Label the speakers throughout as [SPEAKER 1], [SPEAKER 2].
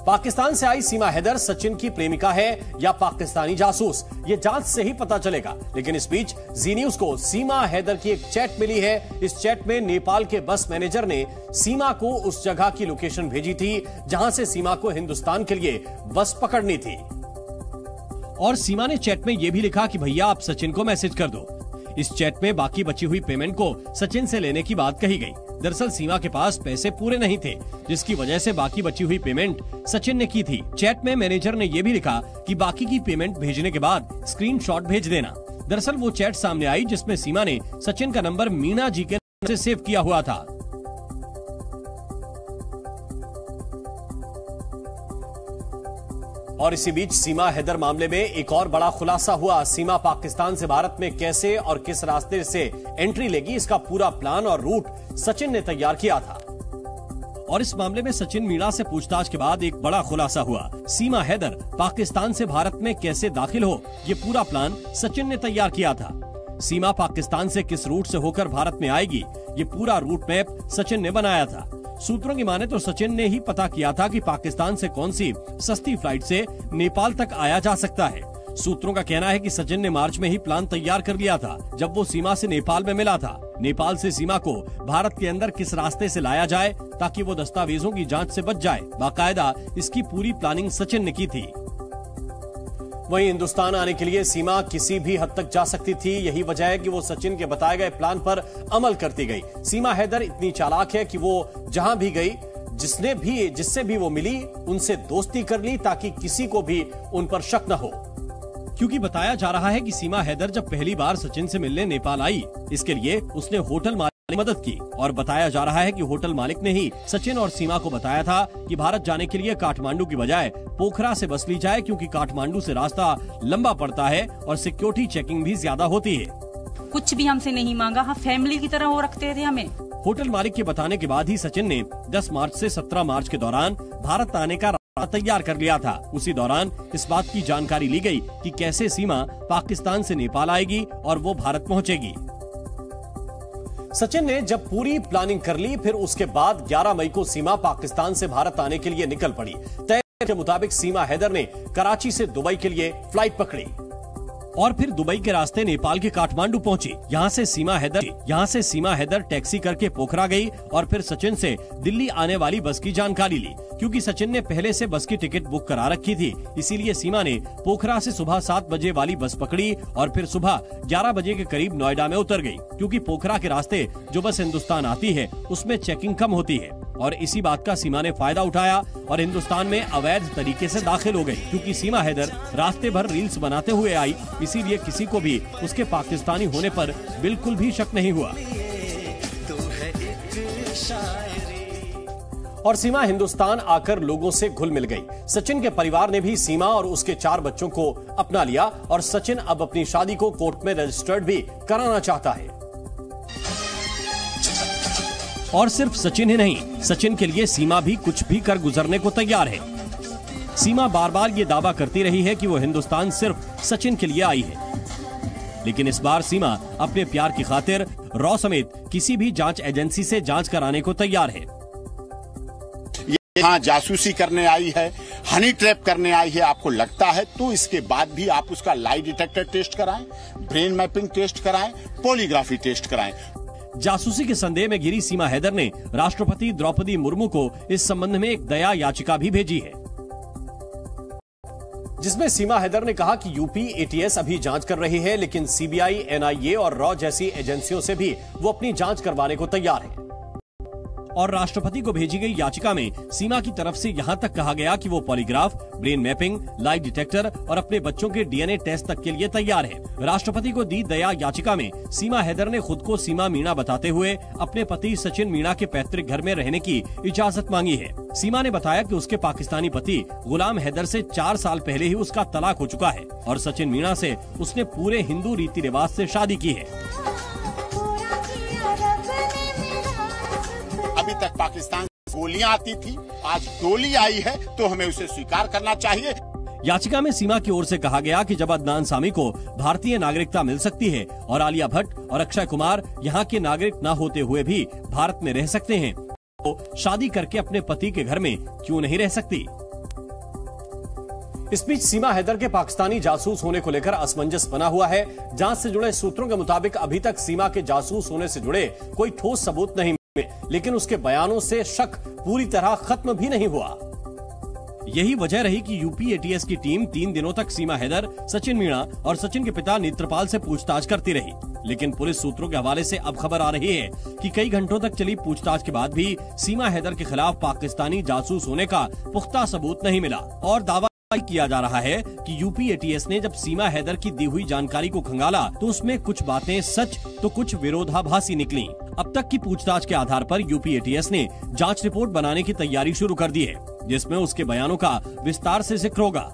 [SPEAKER 1] पाकिस्तान से आई सीमा हैदर सचिन की प्रेमिका है या पाकिस्तानी जासूस, ये जांच से ही पता चलेगा। लेकिन इस बीच जी न्यूज को सीमा हैदर की एक चैट मिली है। इस चैट में नेपाल के बस मैनेजर ने सीमा को उस जगह की लोकेशन भेजी थी जहां से सीमा को हिंदुस्तान के लिए बस पकड़नी थी। और सीमा ने चैट में यह भी लिखा कि भैया आप सचिन को मैसेज कर दो। इस चैट में बाकी बची हुई पेमेंट को सचिन से लेने की बात कही गई। दरअसल सीमा के पास पैसे पूरे नहीं थे, जिसकी वजह से बाकी बची हुई पेमेंट सचिन ने की थी। चैट में मैनेजर ने यह भी लिखा कि बाकी की पेमेंट भेजने के बाद स्क्रीनशॉट भेज देना। दरअसल वो चैट सामने आई जिसमें सीमा ने सचिन का नंबर मीना जी के से सेव किया हुआ था। और इसी बीच सीमा हैदर मामले में एक और बड़ा खुलासा हुआ। सीमा पाकिस्तान से भारत में कैसे और किस रास्ते से एंट्री लेगी, इसका पूरा प्लान और रूट सचिन ने तैयार किया था। और इस मामले में सचिन मीणा से पूछताछ के बाद एक बड़ा खुलासा हुआ। सीमा हैदर पाकिस्तान से भारत में कैसे दाखिल हो, ये पूरा प्लान सचिन ने तैयार किया था। सीमा पाकिस्तान से किस रूट से होकर भारत में आएगी, ये पूरा रूट मैप सचिन ने बनाया था। सूत्रों की माने तो सचिन ने ही पता किया था कि पाकिस्तान से कौन सी सस्ती फ्लाइट से नेपाल तक आया जा सकता है। सूत्रों का कहना है कि सचिन ने मार्च में ही प्लान तैयार कर लिया था, जब वो सीमा से नेपाल में मिला था। नेपाल से सीमा को भारत के अंदर किस रास्ते से लाया जाए ताकि वो दस्तावेजों की जांच से बच जाए, बाकायदा इसकी पूरी प्लानिंग सचिन ने की थी। वहीं हिंदुस्तान आने के लिए सीमा किसी भी हद तक जा सकती थी। यही वजह है कि वो सचिन के बताए गए प्लान पर अमल करती गई। सीमा हैदर इतनी चालाक है कि वो जहां भी गई, जिससे भी वो मिली, उनसे दोस्ती कर ली ताकि किसी को भी उन पर शक न हो। क्योंकि बताया जा रहा है कि सीमा हैदर जब पहली बार सचिन से मिलने नेपाल आई, इसके लिए उसने होटल मालिक ने मदद की। और बताया जा रहा है कि होटल मालिक ने ही सचिन और सीमा को बताया था कि भारत जाने के लिए काठमांडू की बजाय पोखरा से बस ली जाए, क्योंकि काठमांडू से रास्ता लंबा पड़ता है और सिक्योरिटी चेकिंग भी ज्यादा होती है।
[SPEAKER 2] कुछ भी हमसे नहीं मांगा, हाँ फैमिली की तरह वो रखते थे हमें।
[SPEAKER 1] होटल मालिक के बताने के बाद ही सचिन ने 10 मार्च से 17 मार्च के दौरान भारत आने का तैयार कर लिया था। उसी दौरान इस बात की जानकारी ली गई कि कैसे सीमा पाकिस्तान से नेपाल आएगी और वो भारत पहुंचेगी। सचिन ने जब पूरी प्लानिंग कर ली, फिर उसके बाद 11 मई को सीमा पाकिस्तान से भारत आने के लिए निकल पड़ी। तय के मुताबिक सीमा हैदर ने कराची से दुबई के लिए फ्लाइट पकड़ी और फिर दुबई के रास्ते नेपाल के काठमांडू पहुंची। यहाँ से सीमा हैदर टैक्सी करके पोखरा गई और फिर सचिन से दिल्ली आने वाली बस की जानकारी ली। क्योंकि सचिन ने पहले से बस की टिकट बुक करा रखी थी, इसीलिए सीमा ने पोखरा से सुबह 7 बजे वाली बस पकड़ी और फिर सुबह 11 बजे के करीब नोएडा में उतर गई। क्योंकि पोखरा के रास्ते जो बस हिंदुस्तान आती है उसमें चेकिंग कम होती है, और इसी बात का सीमा ने फायदा उठाया और हिंदुस्तान में अवैध तरीके से दाखिल हो गई। क्योंकि सीमा हैदर रास्ते भर रील्स बनाते हुए आई, इसीलिए किसी को भी उसके पाकिस्तानी होने पर बिल्कुल भी शक नहीं हुआ। और सीमा हिंदुस्तान आकर लोगों से घुल मिल गई। सचिन के परिवार ने भी सीमा और उसके 4 बच्चों को अपना लिया और सचिन अब अपनी शादी को कोर्ट में रजिस्टर्ड भी कराना चाहता है। और सिर्फ सचिन ही नहीं, सचिन के लिए सीमा भी कुछ भी कर गुजरने को तैयार है। सीमा बार बार ये दावा करती रही है कि वो हिंदुस्तान सिर्फ सचिन के लिए आई है, लेकिन इस बार सीमा अपने प्यार की खातिर रॉ समेत किसी भी जांच एजेंसी से जांच कराने को तैयार है।
[SPEAKER 3] यहाँ जासूसी करने आई है, हनी ट्रैप करने आई है, आपको लगता है तो इसके बाद भी आप उसका लाई डिटेक्टर टेस्ट कराएं, ब्रेन मैपिंग टेस्ट कराएं, पॉलीग्राफी टेस्ट कराएं।
[SPEAKER 1] जासूसी के संदेह में घिरी सीमा हैदर ने राष्ट्रपति द्रौपदी मुर्मू को इस संबंध में एक दया याचिका भी भेजी है, जिसमें सीमा हैदर ने कहा कि यूपी एटीएस अभी जांच कर रही है, लेकिन सीबीआई, एनआईए और रॉ जैसी एजेंसियों से भी वो अपनी जांच करवाने को तैयार है। और राष्ट्रपति को भेजी गई याचिका में सीमा की तरफ से यहाँ तक कहा गया कि वो polygraph, brain mapping, lie detector और अपने बच्चों के डीएनए टेस्ट तक के लिए तैयार है। राष्ट्रपति को दी दया याचिका में सीमा हैदर ने खुद को सीमा मीणा बताते हुए अपने पति सचिन मीणा के पैतृक घर में रहने की इजाजत मांगी है। सीमा ने बताया कि उसके पाकिस्तानी पति गुलाम हैदर से 4 साल पहले ही उसका तलाक हो चुका है और सचिन मीणा से उसने पूरे हिंदू रीति रिवाज से शादी की है।
[SPEAKER 3] अभी तक पाकिस्तान से गोलियां आती थी, आज गोली आई है तो हमें उसे स्वीकार करना चाहिए।
[SPEAKER 1] याचिका में सीमा की ओर से कहा गया कि जब अदनान सामी को भारतीय नागरिकता मिल सकती है और आलिया भट्ट और अक्षय कुमार यहाँ के नागरिक न होते हुए भी भारत में रह सकते हैं, तो शादी करके अपने पति के घर में क्यों नहीं रह सकती। इस बीच सीमा हैदर के पाकिस्तानी जासूस होने को लेकर असमंजस बना हुआ है। जांच से जुड़े सूत्रों के मुताबिक अभी तक सीमा के जासूस होने से जुड़े कोई ठोस सबूत नहीं मिले, लेकिन उसके बयानों से शक पूरी तरह खत्म भी नहीं हुआ। यही वजह रही कि यूपी एटीएस की टीम 3 दिनों तक सीमा हैदर, सचिन मीणा और सचिन के पिता नेत्रपाल से पूछताछ करती रही। लेकिन पुलिस सूत्रों के हवाले से अब खबर आ रही है कि कई घंटों तक चली पूछताछ के बाद भी सीमा हैदर के खिलाफ पाकिस्तानी जासूस होने का पुख्ता सबूत नहीं मिला और दावा किया जा रहा है कि यूपी एटीएस ने जब सीमा हैदर की दी हुई जानकारी को खंगाला तो उसमें कुछ बातें सच तो कुछ विरोधाभासी निकली। अब तक की पूछताछ के आधार पर यूपी एटीएस ने जांच रिपोर्ट बनाने की तैयारी शुरू कर दी है, जिसमें उसके बयानों का विस्तार से जिक्र होगा।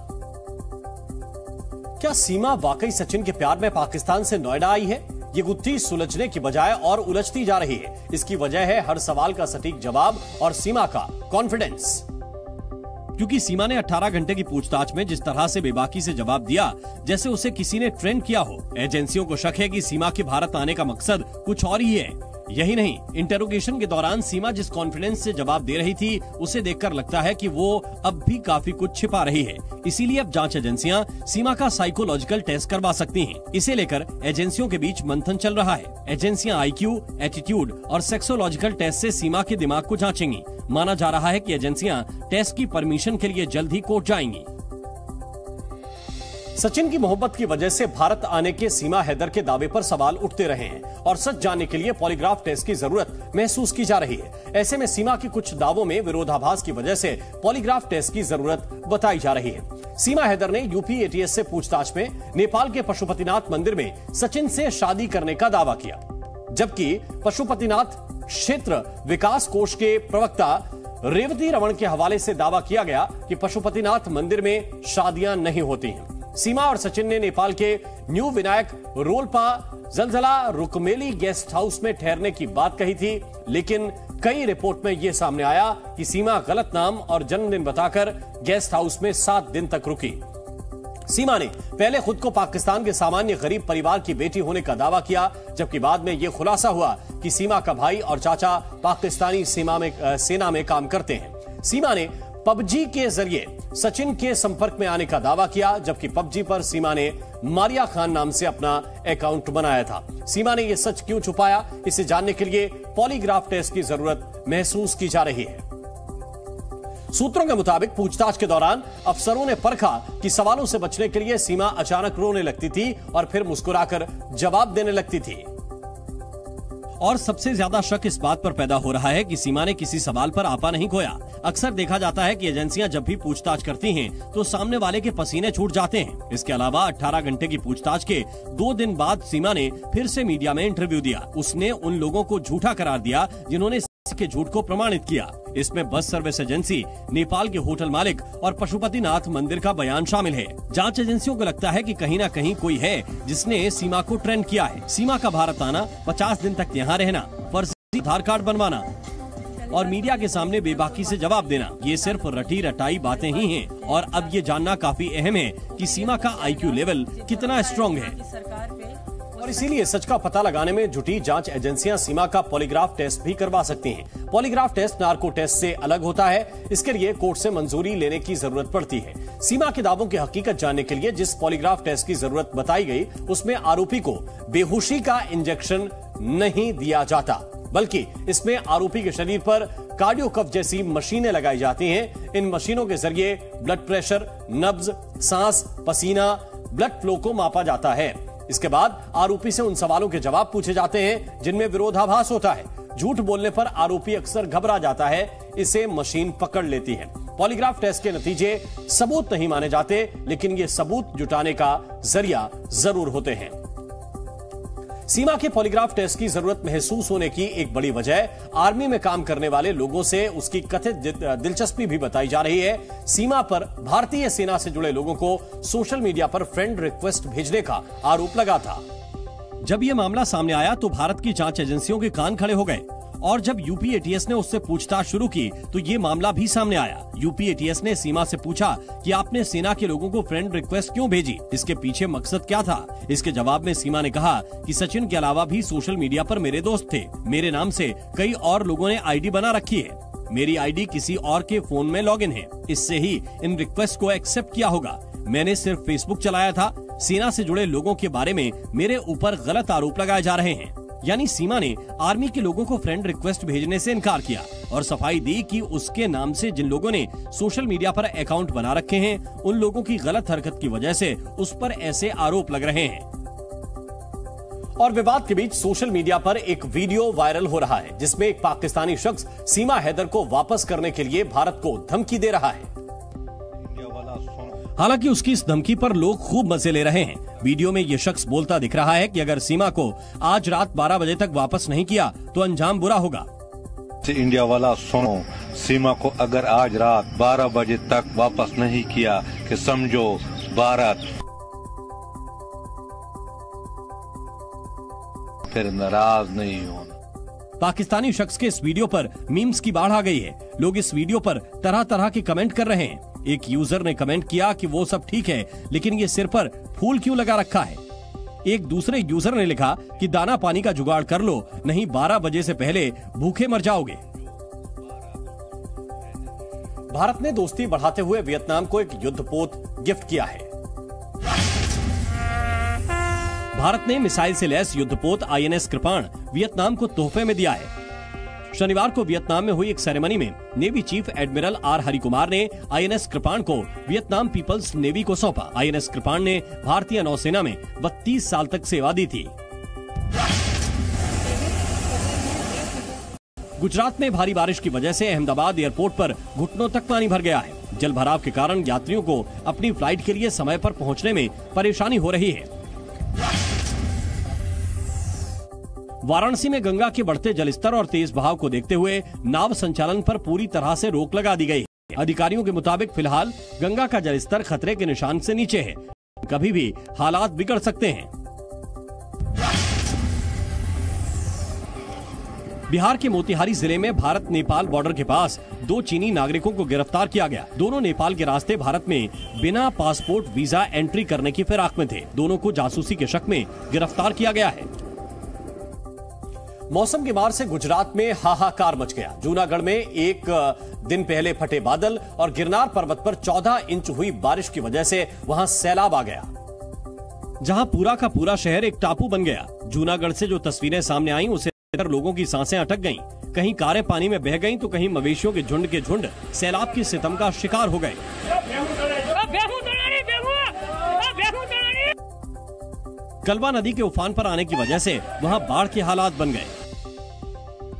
[SPEAKER 1] क्या सीमा वाकई सचिन के प्यार में पाकिस्तान से नोएडा आई है? ये गुत्थी सुलझने की बजाय और उलझती जा रही है। इसकी वजह है हर सवाल का सटीक जवाब और सीमा का कॉन्फिडेंस। क्योंकि सीमा ने 18 घंटे की पूछताछ में जिस तरह से बेबाकी से जवाब दिया जैसे उसे किसी ने ट्रेंड किया हो, एजेंसियों को शक है कि सीमा के भारत आने का मकसद कुछ और ही है। यही नहीं, इंटेरोगेशन के दौरान सीमा जिस कॉन्फिडेंस से जवाब दे रही थी उसे देखकर लगता है कि वो अब भी काफी कुछ छिपा रही है। इसीलिए अब जांच एजेंसियां सीमा का साइकोलॉजिकल टेस्ट करवा सकती हैं। इसे लेकर एजेंसियों के बीच मंथन चल रहा है। एजेंसियां आईक्यू, एटीट्यूड और सेक्सोलॉजिकल टेस्ट से सीमा के दिमाग को जांचेंगी। माना जा रहा है कि एजेंसियां टेस्ट की परमिशन के लिए जल्द ही कोर्ट जाएंगी। सचिन की मोहब्बत की वजह से भारत आने के सीमा हैदर के दावे पर सवाल उठते रहे हैं और सच जानने के लिए पॉलीग्राफ टेस्ट की जरूरत महसूस की जा रही है। ऐसे में सीमा की कुछ दावों में विरोधाभास की वजह से पॉलीग्राफ टेस्ट की जरूरत बताई जा रही है। सीमा हैदर ने यूपी एटीएस से पूछताछ में नेपाल के पशुपतिनाथ मंदिर में सचिन से शादी करने का दावा किया, जबकि पशुपतिनाथ क्षेत्र विकास कोष के प्रवक्ता रेवती रमण के हवाले से दावा किया गया कि पशुपतिनाथ मंदिर में शादियां नहीं होती हैं। सीमा और सचिन ने नेपाल के new Vinayak Rolpa Jaljala Rukmeli guest house में ठहरने की बात कही थी, लेकिन कई रिपोर्ट में यह सामने आया कि सीमा गलत नाम और जन्मदिन बताकर गेस्ट हाउस में 7 दिन तक रुकी। सीमा ने पहले खुद को पाकिस्तान के सामान्य गरीब परिवार की बेटी होने का दावा किया, जबकि बाद में यह खुलासा हुआ कि सीमा का भाई और चाचा पाकिस्तानी सेना में काम करते हैं। सीमा ने पबजी के जरिए सचिन के संपर्क में आने का दावा किया, जबकि पबजी पर सीमा ने मारिया खान नाम से अपना अकाउंट बनाया था। सीमा ने यह सच क्यों छुपाया, इसे जानने के लिए पॉलीग्राफ टेस्ट की जरूरत महसूस की जा रही है। सूत्रों के मुताबिक पूछताछ के दौरान अफसरों ने परखा कि सवालों से बचने के लिए सीमा अचानक रोने लगती थी और फिर मुस्कुराकर जवाब देने लगती थी। और सबसे ज्यादा शक इस बात पर पैदा हो रहा है कि सीमा ने किसी सवाल पर आपा नहीं खोया। अक्सर देखा जाता है कि एजेंसियां जब भी पूछताछ करती हैं तो सामने वाले के पसीने छूट जाते हैं। इसके अलावा 18 घंटे की पूछताछ के 2 दिन बाद सीमा ने फिर से मीडिया में इंटरव्यू दिया। उसने उन लोगों को झूठा करार दिया जिन्होंने के झूठ को प्रमाणित किया। इसमें बस सर्विस एजेंसी, नेपाल के होटल मालिक और पशुपतिनाथ मंदिर का बयान शामिल है। जांच एजेंसियों को लगता है कि कहीं न कहीं कोई है जिसने सीमा को ट्रेंड किया है। सीमा का भारत आना, 50 दिन तक यहाँ रहना, फर्जी आधार कार्ड बनवाना और मीडिया के सामने बेबाकी से जवाब देना, ये सिर्फ रटी रटाई बातें ही हैं। और अब ये जानना काफी अहम है कि सीमा का आईक्यू लेवल कितना स्ट्रॉन्ग है। और इसीलिए सच का पता लगाने में जुटी जांच एजेंसियां सीमा का पॉलीग्राफ टेस्ट भी करवा सकती हैं। पॉलीग्राफ टेस्ट नार्को टेस्ट से अलग होता है। इसके लिए कोर्ट से मंजूरी लेने की जरूरत पड़ती है। सीमा के दावों की हकीकत जानने के लिए जिस पॉलीग्राफ टेस्ट की जरूरत बताई गई, उसमें आरोपी को बेहोशी का इंजेक्शन नहीं दिया जाता, बल्कि इसमें आरोपी के शरीर पर कार्डियो कफ जैसी मशीनें लगाई जाती हैं। इन मशीनों के जरिए ब्लड प्रेशर, नब्ज, सांस, पसीना, ब्लड फ्लो को मापा जाता है। इसके बाद आरोपी से उन सवालों के जवाब पूछे जाते हैं जिनमें विरोधाभास होता है। झूठ बोलने पर आरोपी अक्सर घबरा जाता है, इसे मशीन पकड़ लेती है। पॉलीग्राफ टेस्ट के नतीजे सबूत नहीं माने जाते, लेकिन ये सबूत जुटाने का जरिया जरूर होते हैं। सीमा के पॉलीग्राफ टेस्ट की जरूरत महसूस होने की एक बड़ी वजह आर्मी में काम करने वाले लोगों से उसकी कथित दिलचस्पी भी बताई जा रही है। सीमा पर भारतीय सेना से जुड़े लोगों को सोशल मीडिया पर फ्रेंड रिक्वेस्ट भेजने का आरोप लगा था। जब यह मामला सामने आया तो भारत की जांच एजेंसियों के कान खड़े हो गए और जब यूपी एटीएस ने उससे पूछताछ शुरू की तो ये मामला भी सामने आया। यूपी एटीएस ने सीमा से पूछा कि आपने सेना के लोगों को फ्रेंड रिक्वेस्ट क्यों भेजी, इसके पीछे मकसद क्या था। इसके जवाब में सीमा ने कहा कि सचिन के अलावा भी सोशल मीडिया पर मेरे दोस्त थे, मेरे नाम से कई और लोगों ने आईडी बना रखी है। मेरी आईडी किसी और के फोन में लॉगिन है, इससे ही इन रिक्वेस्ट को एक्सेप्ट किया होगा। मैंने सिर्फ फेसबुक चलाया था। सेना से जुड़े लोगों के बारे में मेरे ऊपर गलत आरोप लगाए जा रहे हैं। यानी सीमा ने आर्मी के लोगों को फ्रेंड रिक्वेस्ट भेजने से इनकार किया और सफाई दी कि उसके नाम से जिन लोगों ने सोशल मीडिया पर अकाउंट बना रखे हैं, उन लोगों की गलत हरकत की वजह से उस पर ऐसे आरोप लग रहे हैं।
[SPEAKER 4] और विवाद के बीच सोशल मीडिया पर एक वीडियो वायरल हो रहा है जिसमें एक पाकिस्तानी शख्स सीमा हैदर को वापस करने के लिए भारत को धमकी दे रहा है।
[SPEAKER 1] हालांकि उसकी इस धमकी पर लोग खूब मजे ले रहे हैं। वीडियो में ये शख्स बोलता दिख रहा है कि अगर सीमा को आज रात 12 बजे तक वापस नहीं किया तो अंजाम बुरा होगा।
[SPEAKER 5] इंडिया वाला सुनो, सीमा को अगर आज रात 12 बजे तक वापस नहीं किया कि समझो भारत फिर नाराज नहीं होना।
[SPEAKER 1] पाकिस्तानी शख्स के इस वीडियो पर मीम्स की बाढ़ आ गई है। लोग इस वीडियो पर तरह तरह के कमेंट कर रहे हैं। एक यूजर ने कमेंट किया कि वो सब ठीक है, लेकिन ये सिर पर फूल क्यों लगा रखा है। एक दूसरे यूजर ने लिखा कि दाना पानी का जुगाड़ कर लो, नहीं 12 बजे से पहले भूखे मर जाओगे।
[SPEAKER 4] भारत ने दोस्ती बढ़ाते हुए वियतनाम को एक युद्धपोत गिफ्ट किया है।
[SPEAKER 1] भारत ने मिसाइल से लैस युद्धपोत INS कृपाण वियतनाम को तोहफे में दिया है। शनिवार को वियतनाम में हुई एक सेरेमनी में navy chief admiral R Harikumar ने INS कृपाण को वियतनाम पीपल्स नेवी को सौंपा। INS कृपाण ने भारतीय नौसेना में 32 साल तक सेवा दी थी। गुजरात में भारी बारिश की वजह से अहमदाबाद एयरपोर्ट पर घुटनों तक पानी भर गया है। जल भराव के कारण यात्रियों को अपनी फ्लाइट के लिए समय पर पहुंचने में परेशानी हो रही है। वाराणसी में गंगा के बढ़ते जलस्तर और तेज बहाव को देखते हुए नाव संचालन पर पूरी तरह से रोक लगा दी गई है। अधिकारियों के मुताबिक फिलहाल गंगा का जलस्तर खतरे के निशान से नीचे है। कभी भी हालात बिगड़ सकते हैं। बिहार के मोतिहारी जिले में भारत नेपाल बॉर्डर के पास 2 चीनी नागरिकों को गिरफ्तार किया गया। दोनों नेपाल के रास्ते भारत में बिना पासपोर्ट वीजा एंट्री करने की फिराक में थे। दोनों को जासूसी के शक में गिरफ्तार किया गया है।
[SPEAKER 4] मौसम की मार से गुजरात में हाहाकार मच गया। जूनागढ़ में एक दिन पहले फटे बादल और गिरनार पर्वत पर 14 इंच हुई बारिश की वजह से वहां सैलाब आ गया,
[SPEAKER 1] जहां पूरा का पूरा शहर एक टापू बन गया। जूनागढ़ से जो तस्वीरें सामने आईं उसे देखकर लोगों की सांसें अटक गईं। कहीं कारें पानी में बह गईं तो कहीं मवेशियों के झुंड सैलाब की सितम का शिकार हो गए। कलवा नदी के उफान पर आने की वजह से वहां बाढ़ के हालात बन गए।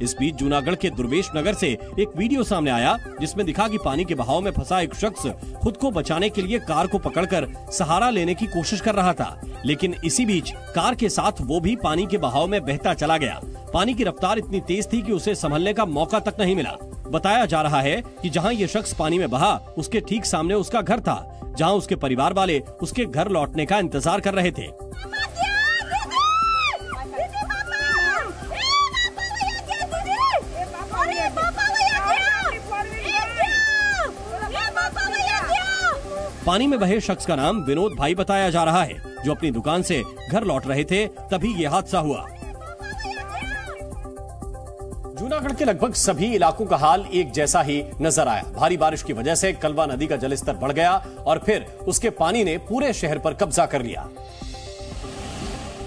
[SPEAKER 1] इस बीच जूनागढ़ के दुर्वेश नगर से एक वीडियो सामने आया जिसमें दिखा कि पानी के बहाव में फंसा एक शख्स खुद को बचाने के लिए कार को पकड़कर सहारा लेने की कोशिश कर रहा था, लेकिन इसी बीच कार के साथ वो भी पानी के बहाव में बहता चला गया। पानी की रफ्तार इतनी तेज थी कि उसे संभलने का मौका तक नहीं मिला। बताया जा रहा है कि जहां ये शख्स पानी में बहा उसके ठीक सामने उसका घर था, जहां उसके परिवार वाले उसके घर लौटने का इंतजार कर रहे थे। पानी में बहे शख्स का नाम विनोद भाई बताया जा रहा है, जो अपनी दुकान से घर लौट रहे थे, तभी ये हादसा हुआ।
[SPEAKER 4] जूनागढ़ के लगभग सभी इलाकों का हाल एक जैसा ही नजर आया। भारी बारिश की वजह से कलवा नदी का जलस्तर बढ़ गया और फिर उसके पानी ने पूरे शहर पर कब्जा कर लिया,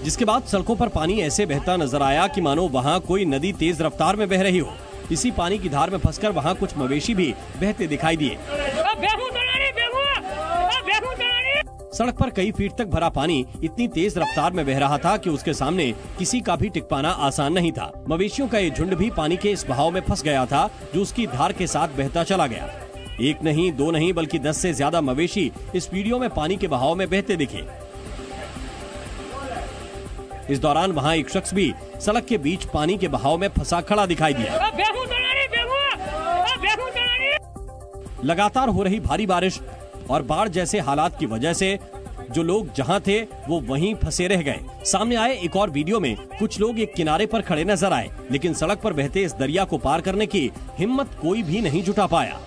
[SPEAKER 1] जिसके बाद सड़कों पर पानी ऐसे बहता नजर आया कि मानो वहां कोई नदी तेज रफ्तार में बह रही हो। इसी पानी की धार में फंसकर वहां कुछ मवेशी भी बहते दिखाई दिए। सड़क पर कई फीट तक भरा पानी इतनी तेज रफ्तार में बह रहा था कि उसके सामने किसी का भी टिक पाना आसान नहीं था। मवेशियों का ये झुंड भी पानी के इस बहाव में फंस गया था, जो उसकी धार के साथ बहता चला गया। एक नहीं, दो नहीं, बल्कि 10 से ज्यादा मवेशी इस वीडियो में पानी के बहाव में बहते दिखे। इस दौरान वहां एक शख्स भी सड़क के बीच पानी के बहाव में फंसा खड़ा दिखाई दिया। लगातार हो रही भारी बारिश और बाढ़ जैसे हालात की वजह से जो लोग जहां थे वो वहीं फंसे रह गए। सामने आए एक और वीडियो में कुछ लोग एक किनारे पर खड़े नजर आए, लेकिन सड़क पर बहते इस दरिया को पार करने की हिम्मत कोई भी नहीं जुटा पाया।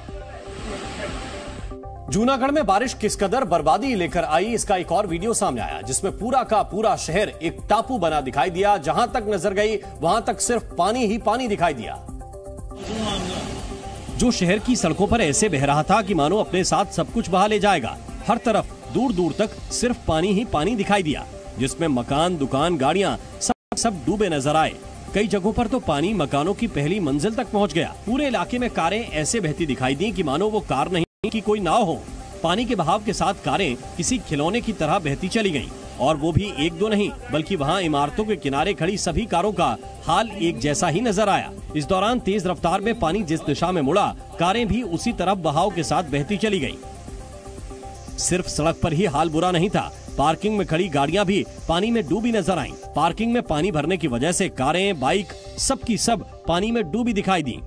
[SPEAKER 4] जूनागढ़ में बारिश किस कदर बर्बादी लेकर आई, इसका एक और वीडियो सामने आया, जिसमें पूरा का पूरा शहर एक टापू बना दिखाई दिया। जहां तक नजर गई वहां तक सिर्फ पानी ही पानी दिखाई दिया। जो शहर की सड़कों पर ऐसे बह रहा था कि मानो अपने साथ सब कुछ बहा ले जाएगा। हर तरफ दूर दूर तक सिर्फ पानी ही पानी दिखाई दिया, जिसमें मकान, दुकान, गाड़ियां सब डूबे नजर आए। कई जगहों पर तो पानी मकानों की पहली मंजिल तक पहुंच गया। पूरे इलाके में कारें ऐसे बहती दिखाई दी कि मानो वो कार नहीं कि कोई नाव हो। पानी के बहाव के साथ कारें किसी खिलौने की तरह बहती चली गईं। और वो भी एक दो नहीं, बल्कि वहाँ इमारतों के किनारे खड़ी सभी कारों का हाल एक जैसा ही नजर आया। इस दौरान तेज रफ्तार में पानी जिस दिशा में मुड़ा, कारें भी उसी तरफ बहाव के साथ बहती चली गईं। सिर्फ सड़क पर ही हाल बुरा नहीं था, पार्किंग में खड़ी गाड़ियां भी पानी में डूबी नजर आईं। पार्किंग में पानी भरने की वजह से कारें, बाइक सब की सब पानी में डूबी दिखाई दी।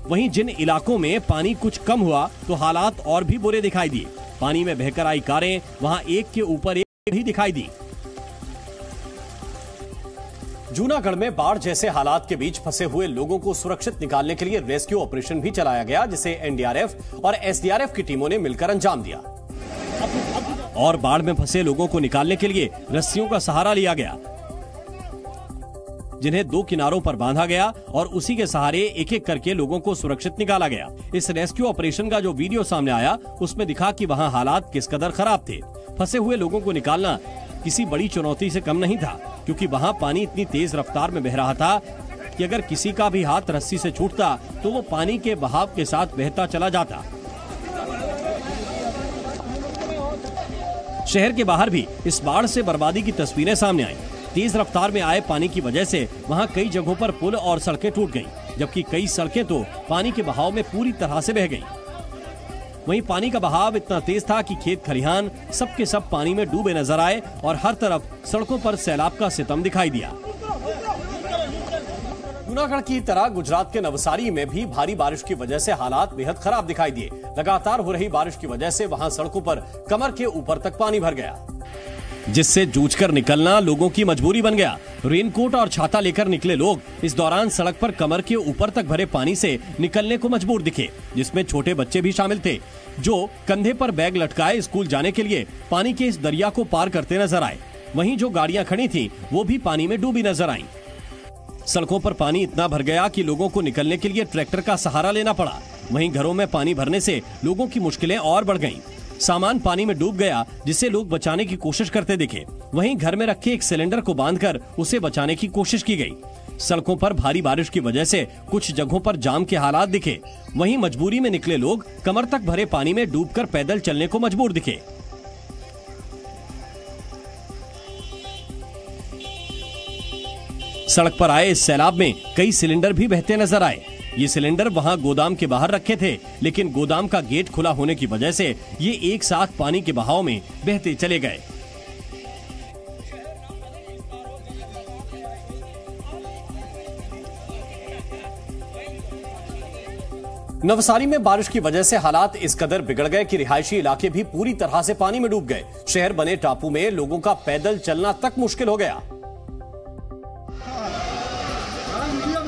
[SPEAKER 4] वहीं जिन इलाकों में पानी कुछ कम हुआ तो हालात और भी बुरे दिखाई दिए। पानी में बहकर आई कारें वहां एक के ऊपर एक ही दिखाई दी।
[SPEAKER 1] जूनागढ़ में बाढ़ जैसे हालात के बीच फंसे हुए लोगों को सुरक्षित निकालने के लिए रेस्क्यू ऑपरेशन भी चलाया गया, जिसे एनडीआरएफ और एसडीआरएफ की टीमों ने मिलकर अंजाम दिया।
[SPEAKER 4] और बाढ़ में फंसे लोगों को निकालने के लिए रस्सियों का सहारा लिया गया, जिन्हें दो किनारों पर बांधा गया और उसी के सहारे एक एक करके लोगों को सुरक्षित निकाला गया। इस रेस्क्यू ऑपरेशन का जो वीडियो सामने आया, उसमें दिखा कि वहां हालात किस कदर खराब थे। फंसे हुए लोगों को निकालना किसी बड़ी चुनौती से कम नहीं था, क्योंकि वहां पानी इतनी तेज रफ्तार में बह रहा था कि अगर किसी का भी हाथ रस्सी से छूटता तो वो पानी के बहाव के साथ बहता चला जाता। शहर के बाहर भी इस बाढ़ से बर्बादी की तस्वीरें सामने आई। तेज रफ्तार में आए पानी की वजह से वहां कई जगहों पर पुल और सड़कें टूट गईं, जबकि कई सड़कें तो पानी के बहाव में पूरी तरह से बह गईं। वहीं पानी का बहाव इतना तेज था कि खेत खलिहान सब के सब पानी में डूबे नजर आए और हर तरफ सड़कों पर सैलाब का सितम दिखाई दिया।
[SPEAKER 1] जूनागढ़ की तरह गुजरात के नवसारी में भी भारी बारिश की वजह से हालात बेहद खराब दिखाई दिए। लगातार हो रही बारिश की वजह से वहां सड़कों पर कमर के ऊपर तक पानी भर गया,
[SPEAKER 4] जिससे जूझकर निकलना लोगों की मजबूरी बन गया। रेनकोट और छाता लेकर निकले लोग इस दौरान सड़क पर कमर के ऊपर तक भरे पानी से निकलने को मजबूर दिखे, जिसमें छोटे बच्चे भी शामिल थे, जो कंधे पर बैग लटकाए स्कूल जाने के लिए पानी के इस दरिया को पार करते नजर आए। वहीं जो गाड़ियां खड़ी थीं, वो भी पानी में डूबी नजर आईं। सड़कों पर पानी इतना भर गया कि लोगों को निकलने के लिए ट्रैक्टर का सहारा लेना पड़ा। वहीं घरों में पानी भरने से लोगों की मुश्किलें और बढ़ गईं। सामान पानी में डूब गया, जिसे लोग बचाने की कोशिश करते दिखे। वहीं घर में रखे एक सिलेंडर को बांधकर उसे बचाने की कोशिश की गई। सड़कों पर भारी बारिश की वजह से कुछ जगहों पर जाम के हालात दिखे। वहीं मजबूरी में निकले लोग कमर तक भरे पानी में डूबकर पैदल चलने को मजबूर दिखे। सड़क पर आए इस सैलाब में कई सिलेंडर भी बहते नजर आए। ये सिलेंडर वहां गोदाम के बाहर रखे थे, लेकिन गोदाम का गेट खुला होने की वजह से ये एक साथ पानी के बहाव में बहते चले गए।
[SPEAKER 1] नवसारी में बारिश की वजह से हालात इस कदर बिगड़ गए कि रिहायशी इलाके भी पूरी तरह से पानी में डूब गए। शहर बने टापू में लोगों का पैदल चलना तक मुश्किल हो गया।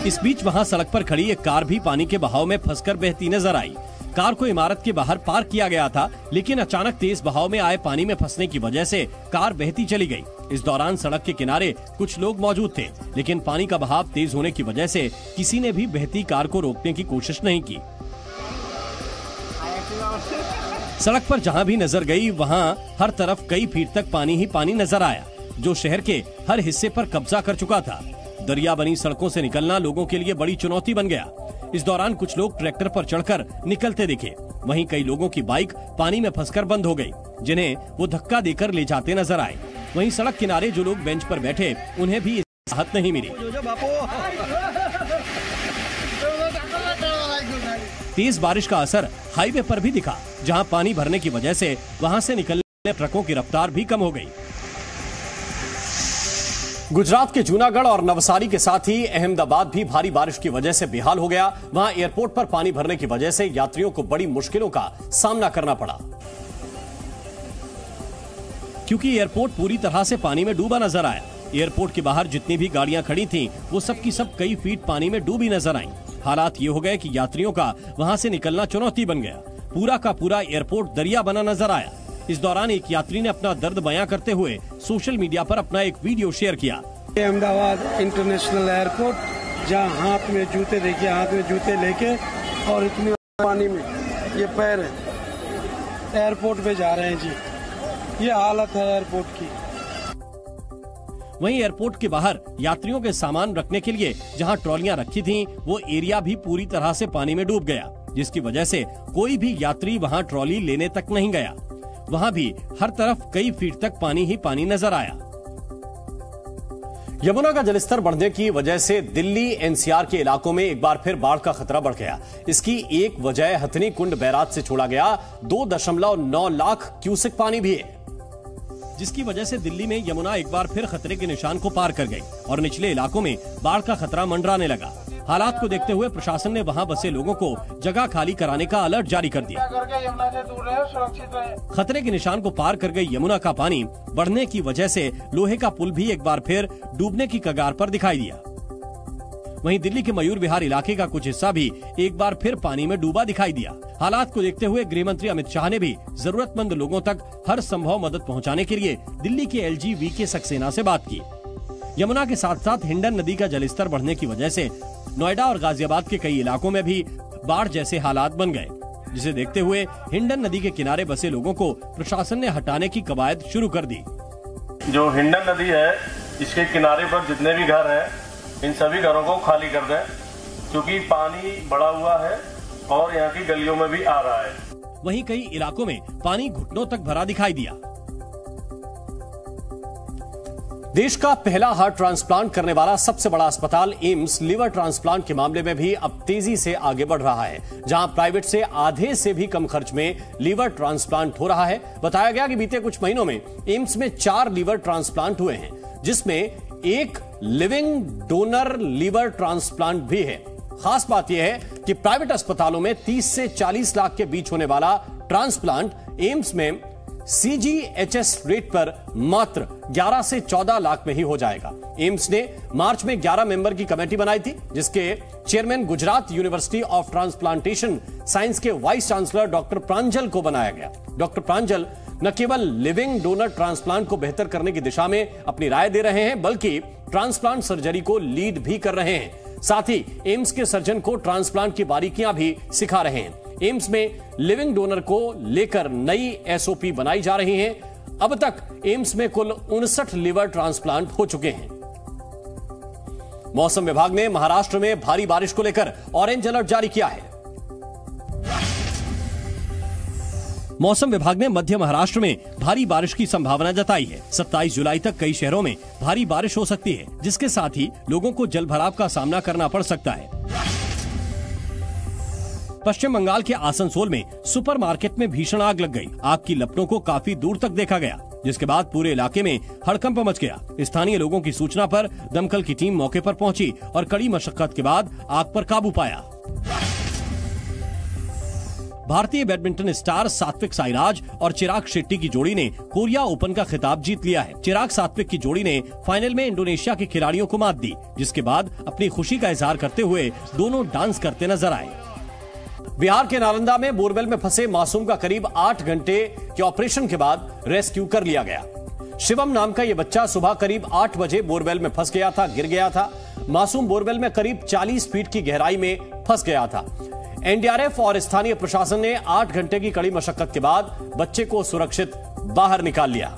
[SPEAKER 4] इस बीच वहां सड़क पर खड़ी एक कार भी पानी के बहाव में फंसकर बहती नजर आई। कार को इमारत के बाहर पार्क किया गया था, लेकिन अचानक तेज बहाव में आए पानी में फंसने की वजह से कार बहती चली गई। इस दौरान सड़क के किनारे कुछ लोग मौजूद थे, लेकिन पानी का बहाव तेज होने की वजह से किसी ने भी बहती कार को रोकने की कोशिश नहीं की। सड़क पर जहां भी नजर गई, वहां हर तरफ कई फीट तक पानी ही पानी नजर आया, जो शहर के हर हिस्से पर कब्जा कर चुका था। दरिया बनी सड़कों से निकलना लोगों के लिए बड़ी चुनौती बन गया। इस दौरान कुछ लोग ट्रैक्टर पर चढ़कर निकलते दिखे। वहीं कई लोगों की बाइक पानी में फंसकर बंद हो गई, जिन्हें वो धक्का देकर ले जाते नजर आए। वहीं सड़क किनारे जो लोग बेंच पर बैठे, उन्हें भी राहत नहीं मिली। तेज बारिश का असर हाईवे पर भी दिखा, जहां पानी भरने की वजह से वहां से निकलने ट्रकों की रफ्तार भी कम हो गई।
[SPEAKER 1] गुजरात के जूनागढ़ और नवसारी के साथ ही अहमदाबाद भी भारी बारिश की वजह से बेहाल हो गया। वहां एयरपोर्ट पर पानी भरने की वजह से यात्रियों को बड़ी मुश्किलों का सामना करना पड़ा,
[SPEAKER 4] क्योंकि एयरपोर्ट पूरी तरह से पानी में डूबा नजर आया। एयरपोर्ट के बाहर जितनी भी गाड़ियां खड़ी थीं, वो सब की सब कई फीट पानी में डूबी नजर आईं। हालात ये हो गए कि यात्रियों का वहां से निकलना चुनौती बन गया। पूरा का पूरा एयरपोर्ट दरिया बना नजर आया। इस दौरान एक यात्री ने अपना दर्द बयां करते हुए सोशल मीडिया पर अपना एक वीडियो शेयर किया।
[SPEAKER 6] अहमदाबाद इंटरनेशनल एयरपोर्ट जहाँ हाथ में जूते, देखिए हाथ में जूते लेके और इतनी पानी में ये पैर है, एयरपोर्ट पे जा रहे हैं जी। ये हालत है एयरपोर्ट की।
[SPEAKER 4] वहीं एयरपोर्ट के बाहर यात्रियों के सामान रखने के लिए जहां ट्रॉलियां रखी थीं, वो एरिया भी पूरी तरह से पानी में डूब गया, जिसकी वजह से कोई भी यात्री वहां ट्रॉली लेने तक नहीं गया। वहां भी हर तरफ कई फीट तक पानी ही पानी नजर आया।
[SPEAKER 1] यमुना का जलस्तर बढ़ने की वजह से दिल्ली एनसीआर के इलाकों में एक बार फिर बाढ़ का खतरा बढ़ गया। इसकी एक वजह हथनी कुंड बैराज से छोड़ा गया 2.9 लाख क्यूसेक पानी भी है,
[SPEAKER 4] जिसकी वजह से दिल्ली में यमुना एक बार फिर खतरे के निशान को पार कर गई और निचले इलाकों में बाढ़ का खतरा मंडराने लगा। हालात को देखते हुए प्रशासन ने वहां बसे लोगों को जगह खाली कराने का अलर्ट जारी कर दिया।
[SPEAKER 6] यमुना से दूर रहे, सुरक्षित रहे।
[SPEAKER 4] खतरे के निशान को पार कर गई यमुना का पानी बढ़ने की वजह से लोहे का पुल भी एक बार फिर डूबने की कगार पर दिखाई दिया। वहीं दिल्ली के मयूर विहार इलाके का कुछ हिस्सा भी एक बार फिर पानी में डूबा दिखाई दिया। हालात को देखते हुए गृह मंत्री अमित शाह ने भी जरूरतमंद लोगों तक हर संभव मदद पहुंचाने के लिए दिल्ली के एलजी वीके सक्सेना से बात की। यमुना के साथ साथ हिंडन नदी का जलस्तर बढ़ने की वजह से नोएडा और गाजियाबाद के कई इलाकों में भी बाढ़ जैसे हालात बन गए, जिसे देखते हुए हिंडन नदी के किनारे बसे लोगों को प्रशासन ने हटाने की कवायद शुरू कर दी।
[SPEAKER 7] जो हिंडन नदी है, इसके किनारे पर जितने भी घर हैं, इन सभी घरों को खाली कर दें, क्योंकि पानी बढ़ा हुआ है और यहाँ की गलियों में भी आ रहा है।
[SPEAKER 4] वहीं कई इलाकों में पानी घुटनों तक भरा दिखाई दिया।
[SPEAKER 1] देश का पहला हार्ट ट्रांसप्लांट करने वाला सबसे बड़ा अस्पताल एम्स लिवर ट्रांसप्लांट के मामले में भी अब तेजी से आगे बढ़ रहा है, जहां प्राइवेट से आधे से भी कम खर्च में लीवर ट्रांसप्लांट हो रहा है। बताया गया कि बीते कुछ महीनों में एम्स में 4 लीवर ट्रांसप्लांट हुए हैं, जिसमें एक लिविंग डोनर लीवर ट्रांसप्लांट भी है। खास बात यह है कि प्राइवेट अस्पतालों में 30 से 40 लाख के बीच होने वाला ट्रांसप्लांट एम्स में CGHS रेट पर मात्र 11 से 14 लाख में ही हो जाएगा। एम्स ने मार्च में 11 मेंबर की कमेटी बनाई थी, जिसके chairman Gujarat university of transplantation science के वाइस चांसलर डॉक्टर प्रांजल को बनाया गया। डॉक्टर प्रांजल न केवल लिविंग डोनर ट्रांसप्लांट को बेहतर करने की दिशा में अपनी राय दे रहे हैं, बल्कि ट्रांसप्लांट सर्जरी को लीड भी कर रहे हैं। साथ ही एम्स के सर्जन को ट्रांसप्लांट की बारीकियां भी सिखा रहे हैं। एम्स में लिविंग डोनर को लेकर नई SOP बनाई जा रही है। अब तक एम्स में कुल 59 लीवर ट्रांसप्लांट हो चुके हैं। मौसम विभाग ने महाराष्ट्र में भारी बारिश को लेकर ऑरेंज अलर्ट जारी किया है।
[SPEAKER 4] मौसम विभाग ने मध्य महाराष्ट्र में भारी बारिश की संभावना जताई है। 27 जुलाई तक कई शहरों में भारी बारिश हो सकती है, जिसके साथ ही लोगों को जलभराव का सामना करना पड़ सकता है। पश्चिम बंगाल के आसनसोल में सुपरमार्केट में भीषण आग लग गई। आग की लपटों को काफी दूर तक देखा गया, जिसके बाद पूरे इलाके में हड़कंप मच गया। स्थानीय लोगों की सूचना पर दमकल की टीम मौके पर पहुंची और कड़ी मशक्कत के बाद आग पर काबू पाया। भारतीय बैडमिंटन स्टार सात्विक साईराज और चिराग शेट्टी की जोड़ी ने कोरिया ओपन का खिताब जीत लिया है। चिराग सात्विक की जोड़ी ने फाइनल में इंडोनेशिया के खिलाड़ियों को मात दी, जिसके बाद अपनी खुशी का इजहार करते हुए दोनों डांस करते नजर आए।
[SPEAKER 1] बिहार के नालंदा में बोरवेल में फंसे मासूम का करीब 8 घंटे के ऑपरेशन के बाद रेस्क्यू कर लिया गया। शिवम नाम का यह बच्चा सुबह करीब 8 बजे बोरवेल में फंस गया था, गिर गया था। मासूम बोरवेल में करीब 40 फीट की गहराई में फंस गया था। NDRF और स्थानीय प्रशासन ने 8 घंटे की कड़ी मशक्कत के बाद बच्चे को सुरक्षित बाहर निकाल लिया।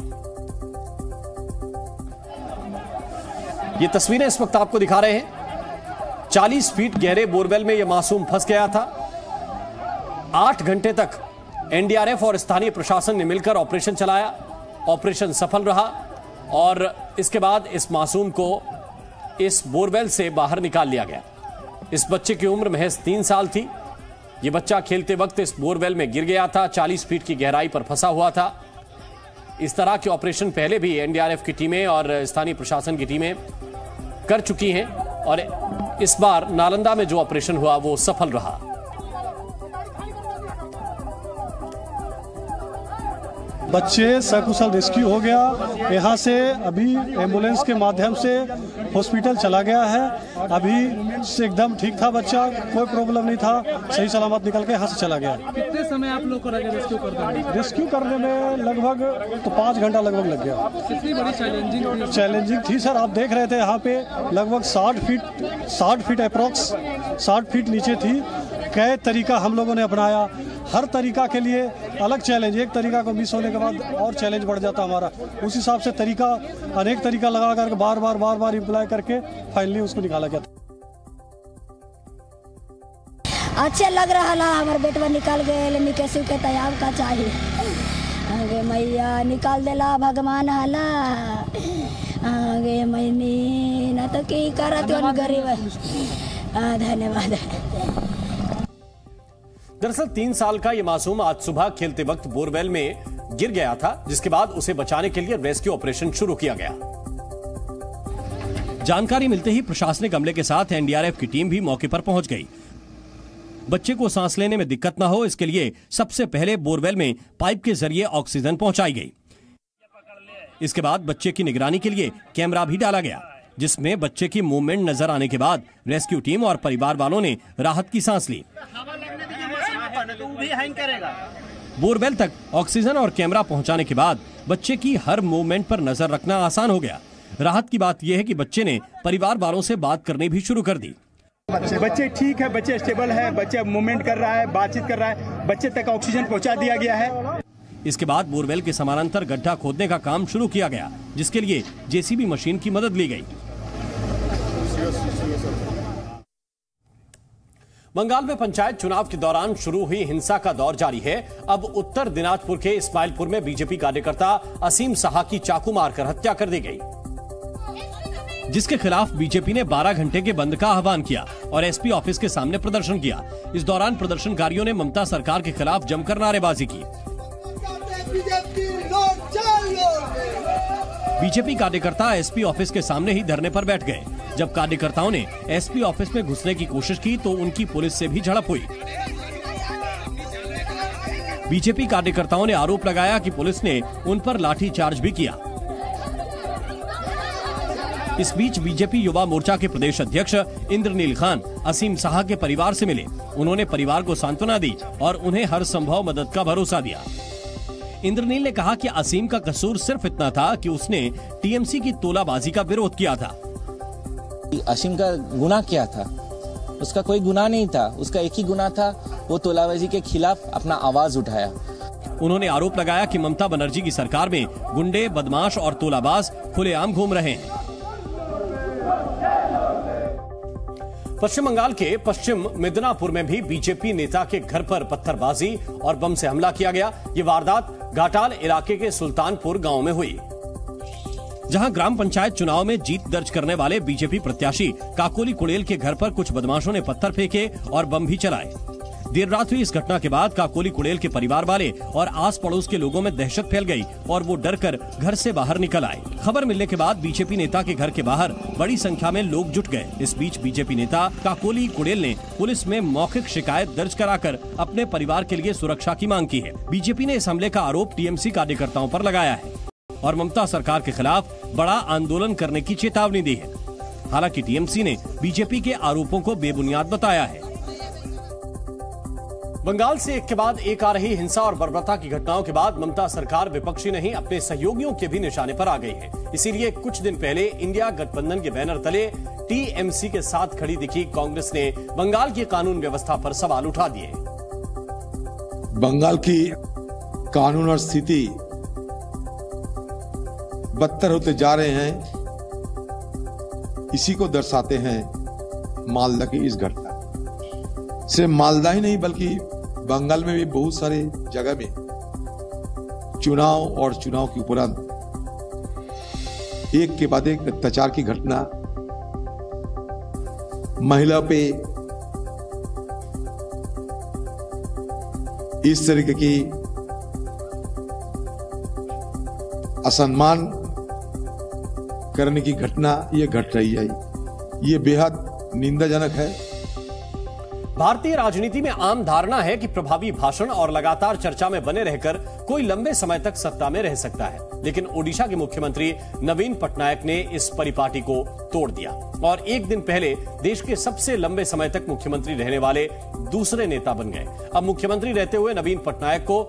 [SPEAKER 1] ये तस्वीरें इस वक्त आपको दिखा रहे हैं। 40 फीट गहरे बोरवेल में यह मासूम फंस गया था। 8 घंटे तक NDRF और स्थानीय प्रशासन ने मिलकर ऑपरेशन चलाया। ऑपरेशन सफल रहा और इसके बाद इस मासूम को इस बोरवेल से बाहर निकाल लिया गया। इस बच्चे की उम्र महज 3 साल थी। यह बच्चा खेलते वक्त इस बोरवेल में गिर गया था, 40 फीट की गहराई पर फंसा हुआ था। इस तरह के ऑपरेशन पहले भी NDRF की टीमें और स्थानीय प्रशासन की टीमें कर चुकी हैं और इस बार नालंदा में जो ऑपरेशन हुआ वो सफल रहा।
[SPEAKER 6] बच्चे सकुशल रेस्क्यू हो गया। यहाँ से अभी एम्बुलेंस के माध्यम से हॉस्पिटल चला गया है। अभी से एकदम ठीक था बच्चा, कोई प्रॉब्लम नहीं था, सही सलामत निकल के यहाँ से चला गया।
[SPEAKER 8] कितने समय आप लोग को लगे
[SPEAKER 6] रेस्क्यू करने में? लगभग तो 5 घंटा लगभग लग गया।
[SPEAKER 8] कितनी बड़ी
[SPEAKER 6] चैलेंजिंग थी सर। आप देख रहे थे यहाँ पे लगभग 60 फीट अप्रोक्स 60 फीट नीचे थी। कई तरीका हम लोगों ने अपनाया, हर तरीका के लिए अलग चैलेंज। एक तरीका को मिस होने के बाद और चैलेंज बढ़ जाता हमारा। उस हिसाब से अनेक तरीका लगा करके बार बार इम्प्लाई करके फाइनली उसको निकाला गया।
[SPEAKER 9] अच्छे लग रहा ला, हमारे बेटवा निकाल गए। निकेशु के तैयार का चाहिए आगे मैया निकाल देला भगवान हाला आगे मैनी न तो की करत गरीब। धन्यवाद।
[SPEAKER 1] दरअसल 3 साल का ये मासूम आज सुबह खेलते वक्त बोरवेल में गिर गया था, जिसके बाद उसे बचाने के लिए रेस्क्यू ऑपरेशन शुरू किया गया।
[SPEAKER 4] जानकारी मिलते ही प्रशासनिक अमले के साथ एनडीआरएफ की टीम भी मौके पर पहुंच गई। बच्चे को सांस लेने में दिक्कत न हो, इसके लिए सबसे पहले बोरवेल में पाइप के जरिए ऑक्सीजन पहुंचाई गई। इसके बाद बच्चे की निगरानी के लिए कैमरा भी डाला गया, जिसमें बच्चे की मूवमेंट नजर आने के बाद रेस्क्यू टीम और परिवार वालों ने राहत की सांस ली। बोरवेल तक ऑक्सीजन और कैमरा पहुंचाने के बाद बच्चे की हर मूवमेंट पर नजर रखना आसान हो गया। राहत की बात यह है कि बच्चे ने परिवार वालों से बात करनी भी शुरू कर दी।
[SPEAKER 10] बच्चे ठीक है, बच्चे स्टेबल है, बच्चे मूवमेंट कर रहा है, बातचीत कर रहा है, बच्चे तक ऑक्सीजन पहुंचा दिया गया है।
[SPEAKER 4] इसके बाद बोरवेल के समानांतर गड्ढा खोदने का काम शुरू किया गया, जिसके लिए जेसीबी मशीन की मदद ली गई।
[SPEAKER 1] बंगाल में पंचायत चुनाव के दौरान शुरू हुई हिंसा का दौर जारी है। अब उत्तर दिनाजपुर के इस्माइलपुर में बीजेपी कार्यकर्ता असीम साहा की चाकू मारकर हत्या कर दी गई,
[SPEAKER 4] जिसके खिलाफ बीजेपी ने 12 घंटे के बंद का आह्वान किया और एसपी ऑफिस के सामने प्रदर्शन किया। इस दौरान प्रदर्शनकारियों ने ममता सरकार के खिलाफ जमकर नारेबाजी की। बीजेपी कार्यकर्ता एसपी ऑफिस के सामने ही धरने पर बैठ गए। जब कार्यकर्ताओं ने एसपी ऑफिस में घुसने की कोशिश की तो उनकी पुलिस से भी झड़प हुई। बीजेपी कार्यकर्ताओं ने आरोप लगाया कि पुलिस ने उन पर लाठीचार्ज भी किया। इस बीच बीजेपी युवा मोर्चा के प्रदेश अध्यक्ष इंद्रनील खान असीम साहा के परिवार से मिले। उन्होंने परिवार को सांत्वना दी और उन्हें हर संभव मदद का भरोसा दिया। इंद्रनील ने कहा कि असीम का कसूर सिर्फ इतना था कि उसने टीएमसी की तोलाबाजी का विरोध किया था।
[SPEAKER 11] असीम का गुनाह क्या था? उसका कोई गुनाह नहीं था। उसका एक ही गुनाह था, वो तोलाबाजी के खिलाफ अपना आवाज उठाया।
[SPEAKER 4] उन्होंने आरोप लगाया कि ममता बनर्जी की सरकार में गुंडे, बदमाश और तोलाबाज खुलेआम घूम रहे हैं।
[SPEAKER 1] पश्चिम बंगाल के पश्चिम मिदनापुर में भी बीजेपी नेता के घर पर पत्थरबाजी और बम से हमला किया गया। ये वारदात घाटाल इलाके के सुल्तानपुर गांव में हुई,
[SPEAKER 4] जहां ग्राम पंचायत चुनाव में जीत दर्ज करने वाले बीजेपी प्रत्याशी काकोली कुड़ेल के घर पर कुछ बदमाशों ने पत्थर फेंके और बम भी चलाए। देर रात हुई इस घटना के बाद काकोली कुड़ेल के परिवार वाले और आस पड़ोस के लोगों में दहशत फैल गई और वो डरकर घर से बाहर निकल आए। खबर मिलने के बाद बीजेपी नेता के घर के बाहर बड़ी संख्या में लोग जुट गए। इस बीच बीजेपी नेता काकोली कुड़ेल ने पुलिस में मौखिक शिकायत दर्ज कराकर अपने परिवार के लिए सुरक्षा की मांग की है। बीजेपी ने इस हमले का आरोप टीएमसी कार्यकर्ताओं पर लगाया है और ममता सरकार के खिलाफ बड़ा आंदोलन करने की चेतावनी दी है। हालांकि टीएमसी ने बीजेपी के आरोपों को बेबुनियाद बताया है।
[SPEAKER 1] बंगाल से एक के बाद एक आ रही हिंसा और बर्बरता की घटनाओं के बाद ममता सरकार विपक्षी नहीं अपने सहयोगियों के भी निशाने पर आ गई है। इसीलिए कुछ दिन पहले इंडिया गठबंधन के बैनर तले टीएमसी के साथ खड़ी दिखी कांग्रेस ने बंगाल की कानून व्यवस्था पर सवाल उठा दिए।
[SPEAKER 12] बंगाल की कानून और स्थिति बदतर होते जा रहे हैं, इसी को दर्शाते हैं मालदा की इस घटना। सिर्फ मालदा ही नहीं बल्कि बंगाल में भी बहुत सारे जगह में चुनाव और चुनाव के उपरांत एक के बाद एक अत्याचार की घटना, महिला पे इस तरीके की असम्मान करने की घटना ये घट रही है। ये बेहद निंदाजनक है।
[SPEAKER 1] भारतीय राजनीति में आम धारणा है कि प्रभावी भाषण और लगातार चर्चा में बने रहकर कोई लंबे समय तक सत्ता में रह सकता है, लेकिन ओडिशा के मुख्यमंत्री नवीन पटनायक ने इस परिपाटी को तोड़ दिया और एक दिन पहले देश के सबसे लंबे समय तक मुख्यमंत्री रहने वाले दूसरे नेता बन गए। अब मुख्यमंत्री रहते हुए नवीन पटनायक को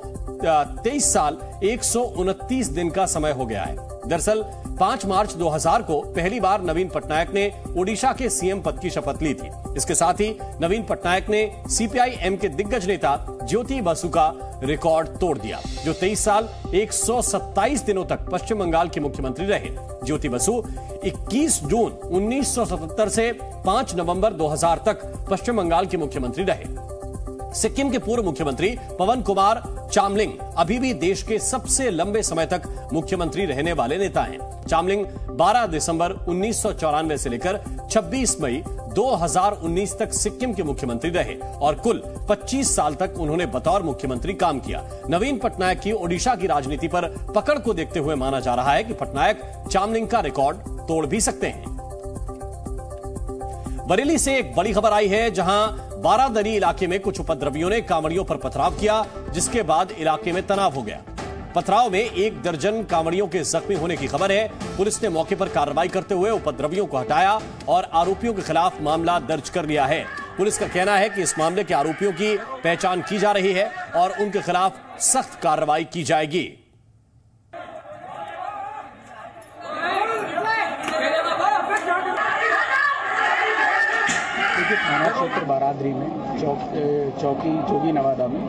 [SPEAKER 1] 23 साल 129 दिन का समय हो गया है। दरअसल 5 मार्च 2000 को पहली बार नवीन पटनायक ने ओडिशा के सीएम पद की शपथ ली थी। इसके साथ ही नवीन पटनायक ने सीपीआई-एम के दिग्गज नेता ज्योति बसु का रिकॉर्ड तोड़ दिया, जो 23 साल 127 दिनों तक पश्चिम बंगाल के मुख्यमंत्री रहे। ज्योति बसु 21 जून 1977 से 5 नवंबर 2000 तक पश्चिम बंगाल के मुख्यमंत्री रहे। सिक्किम के पूर्व मुख्यमंत्री पवन कुमार चामलिंग अभी भी देश के सबसे लंबे समय तक मुख्यमंत्री रहने वाले नेता हैं। चामलिंग 12 दिसंबर 1994 से लेकर 26 मई 2019 तक सिक्किम के मुख्यमंत्री रहे और कुल 25 साल तक उन्होंने बतौर मुख्यमंत्री काम किया। नवीन पटनायक की ओडिशा की राजनीति पर पकड़ को देखते हुए माना जा रहा है कि पटनायक चामलिंग का रिकॉर्ड तोड़ भी सकते हैं। बरेली से एक बड़ी खबर आई है, जहां बारादरी इलाके में कुछ उपद्रवियों ने कांवड़ियों पर पथराव किया, जिसके बाद इलाके में तनाव हो गया। पथराव में 1 दर्जन कांवड़ियों के जख्मी होने की खबर है। पुलिस ने मौके पर कार्रवाई करते हुए उपद्रवियों को हटाया और आरोपियों के खिलाफ मामला दर्ज कर लिया है। पुलिस का कहना है कि इस मामले के आरोपियों की पहचान की जा रही है और उनके खिलाफ सख्त कार्रवाई की जाएगी।
[SPEAKER 8] थाना क्षेत्र बारादरी में चौकी जोगी नवादा में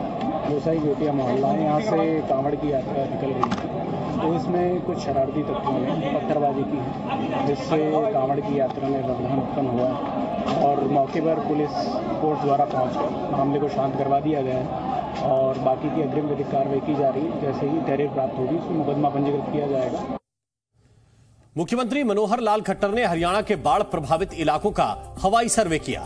[SPEAKER 8] गोसाई गोटिया मोहल्ला है, यहाँ से कांवड़ की यात्रा निकल रही थी, तो इसमें कुछ शरारती तत्वों ने पत्थरबाजी की, जिससे कांवड़ की यात्रा में व्यवधान उत्पन्न हुआ और मौके पर पुलिस फोर्स द्वारा पहुंचकर मामले को शांत करवा दिया गया है और बाकी की अग्रिम विधिक कार्रवाई की जा रही है। जैसे ही तहरीर प्राप्त होगी उसमें मुकदमा पंजीकृत किया जाएगा।
[SPEAKER 1] मुख्यमंत्री मनोहर लाल खट्टर ने हरियाणा के बाढ़ प्रभावित इलाकों का हवाई सर्वे किया।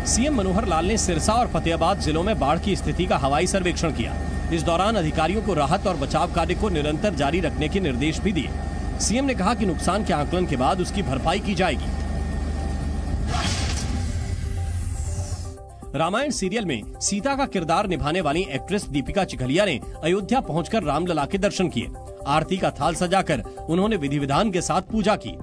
[SPEAKER 4] सीएम मनोहर लाल ने सिरसा और फतेहाबाद जिलों में बाढ़ की स्थिति का हवाई सर्वेक्षण किया। इस दौरान अधिकारियों को राहत और बचाव कार्य को निरंतर जारी रखने के निर्देश भी दिए। सीएम ने कहा कि नुकसान के आकलन के बाद उसकी भरपाई की जाएगी। रामायण सीरियल में सीता का किरदार निभाने वाली एक्ट्रेस दीपिका चिखलिया ने अयोध्या पहुंचकर रामलला के दर्शन किए। आरती का थाल सजाकर उन्होंने विधि विधान के साथ पूजा की।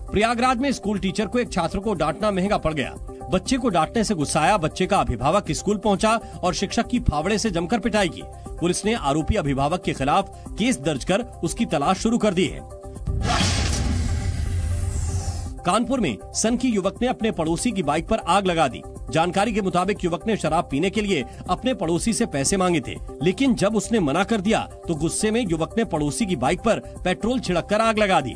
[SPEAKER 4] प्रयागराज में स्कूल टीचर को एक छात्र को डांटना महंगा पड़ गया। बच्चे को डांटने से गुस्साया बच्चे का अभिभावक स्कूल पहुंचा और शिक्षक की फावड़े से जमकर पिटाई की। पुलिस ने आरोपी अभिभावक के खिलाफ केस दर्ज कर उसकी तलाश शुरू कर दी है। कानपुर में सन की युवक ने अपने पड़ोसी की बाइक पर आग लगा दी। जानकारी के मुताबिक युवक ने शराब पीने के लिए अपने पड़ोसी से पैसे मांगे थे, लेकिन जब उसने मना कर दिया तो गुस्से में युवक ने पड़ोसी की बाइक पर पेट्रोल छिड़ककर आग लगा दी।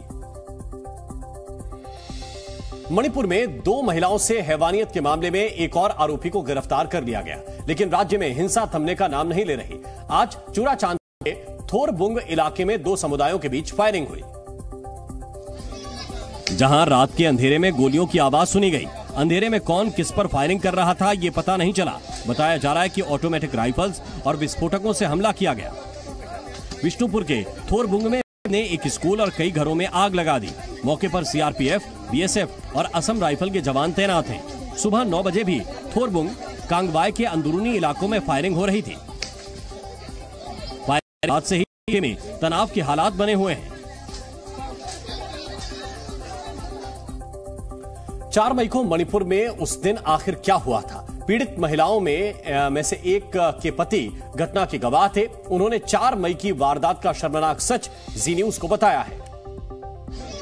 [SPEAKER 1] मणिपुर में 2 महिलाओं से हैवानियत के मामले में एक और आरोपी को गिरफ्तार कर लिया गया, लेकिन राज्य में हिंसा थमने का नाम नहीं ले रही। आज चूड़ाचांद के थोरबुंग इलाके में 2 समुदायों के बीच फायरिंग हुई,
[SPEAKER 4] जहां रात के अंधेरे में गोलियों की आवाज सुनी गई। अंधेरे में कौन किस पर फायरिंग कर रहा था ये पता नहीं चला। बताया जा रहा है कि ऑटोमेटिक राइफल्स और विस्फोटकों से हमला किया गया। विष्णुपुर के थोरबुंग में ने एक स्कूल और कई घरों में आग लगा दी। मौके पर सीआरपीएफ, बीएसएफ और असम राइफल के जवान तैनात हैं। सुबह 9 बजे भी थोरबुंग कांगवाई के अंदरूनी इलाकों में फायरिंग हो रही थी। फायरिंग से ही में तनाव के हालात बने हुए हैं।
[SPEAKER 1] 4 मई को मणिपुर में उस दिन आखिर क्या हुआ था? पीड़ित महिलाओं में से एक के पति घटना के गवाह थे। उन्होंने 4 मई की वारदात का शर्मनाक सच जी न्यूज को बताया है